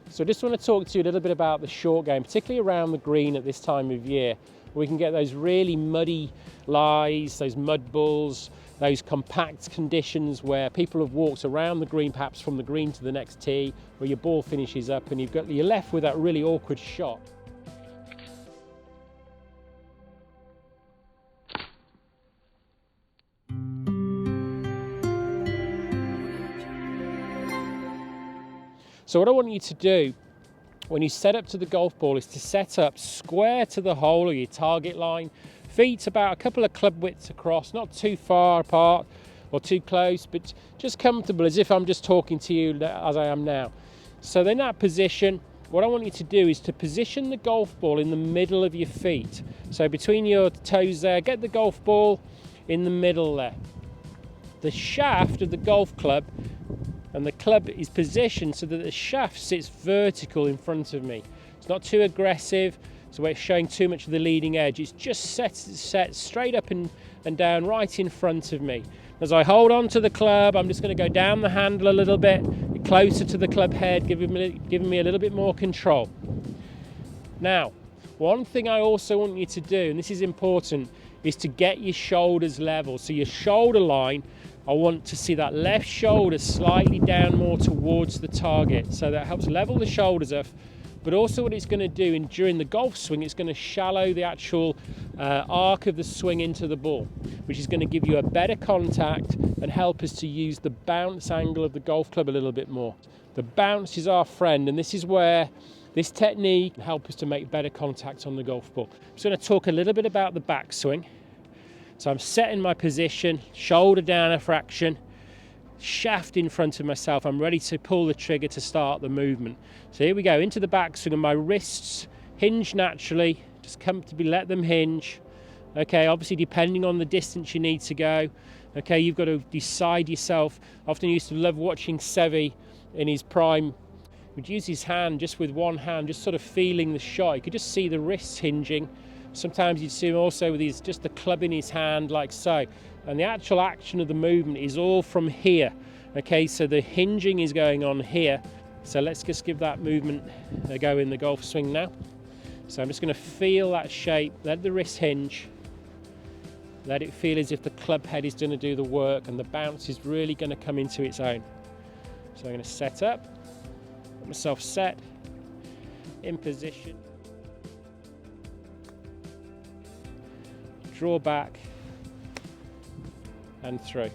So I just want to talk to you a little bit about the short game, particularly around the green at this time of year. We can get those really muddy lies, those mud balls, those compact conditions where people have walked around the green, perhaps from the green to the next tee, where your ball finishes up and you're left with that really awkward shot. So what I want you to do when you set up to the golf ball is to set up square to the hole or your target line, feet about a couple of club widths across, not too far apart or too close, but just comfortable, as if I'm just talking to you as I am now. So in that position, what I want you to do is to position the golf ball in the middle of your feet. So between your toes there, get the golf ball in the middle there. The shaft of the golf club and the club is positioned so that the shaft sits vertical in front of me. It's not too aggressive, so where it's showing too much of the leading edge. It's just set straight up and down right in front of me. As I hold on to the club, I'm just going to go down the handle a little bit, closer to the club head, giving me a little bit more control. Now, one thing I also want you to do, and this is important, is to get your shoulders level. So your shoulder line, I want to see that left shoulder slightly down more towards the target. So that helps level the shoulders up. But also what it's going to do during the golf swing, it's going to shallow the actual arc of the swing into the ball, which is going to give you a better contact and help us to use the bounce angle of the golf club a little bit more. The bounce is our friend, and this is where this technique can help us to make better contact on the golf ball. I'm just going to talk a little bit about the backswing. So I'm setting my position, shoulder down a fraction, shaft in front of myself. I'm ready to pull the trigger to start the movement. So here we go, into the backswing, and my wrists hinge naturally. Just comfortably let them hinge. Okay, obviously depending on the distance you need to go. Okay, you've got to decide yourself. I often used to love watching Seve in his prime. Would use his hand, just with one hand, just sort of feeling the shot. You could just see the wrists hinging. Sometimes you'd see him also with just the club in his hand like so. And the actual action of the movement is all from here. Okay, so the hinging is going on here. So let's just give that movement a go in the golf swing now. So I'm just going to feel that shape, let the wrist hinge. Let it feel as if the club head is going to do the work and the bounce is really going to come into its own. So I'm going to set up, get myself set, in position. Draw back and through.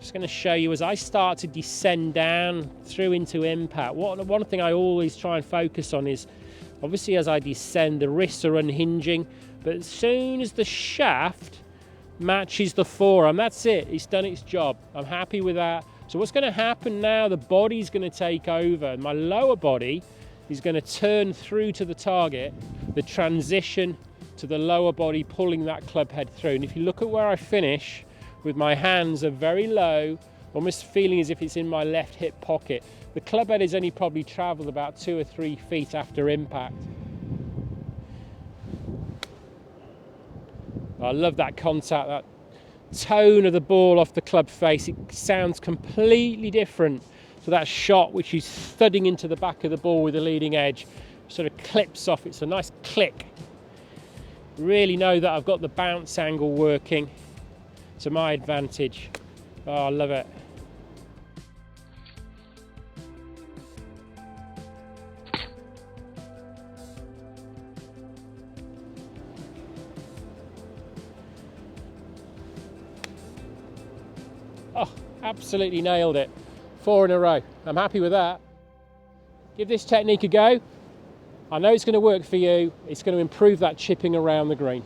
Just going to show you as I start to descend down through into impact. One thing I always try and focus on is, obviously as I descend, the wrists are unhinging, but as soon as the shaft matches the forearm, that's it, it's done its job. I'm happy with that. So what's going to happen now, the body's going to take over, and my lower body is going to turn through to the target, the transition to the lower body pulling that club head through. And if you look at where I finish, with my hands are very low, almost feeling as if it's in my left hip pocket. The club head has only probably traveled about 2 or 3 feet after impact. I love that contact, that tone of the ball off the club face. It sounds completely different to that shot which is thudding into the back of the ball with the leading edge. Sort of clips off, it's a nice click. Really know that I've got the bounce angle working to my advantage. Oh, I love it. Oh, absolutely nailed it. 4 in a row. I'm happy with that. Give this technique a go. I know it's going to work for you. It's going to improve that chipping around the green.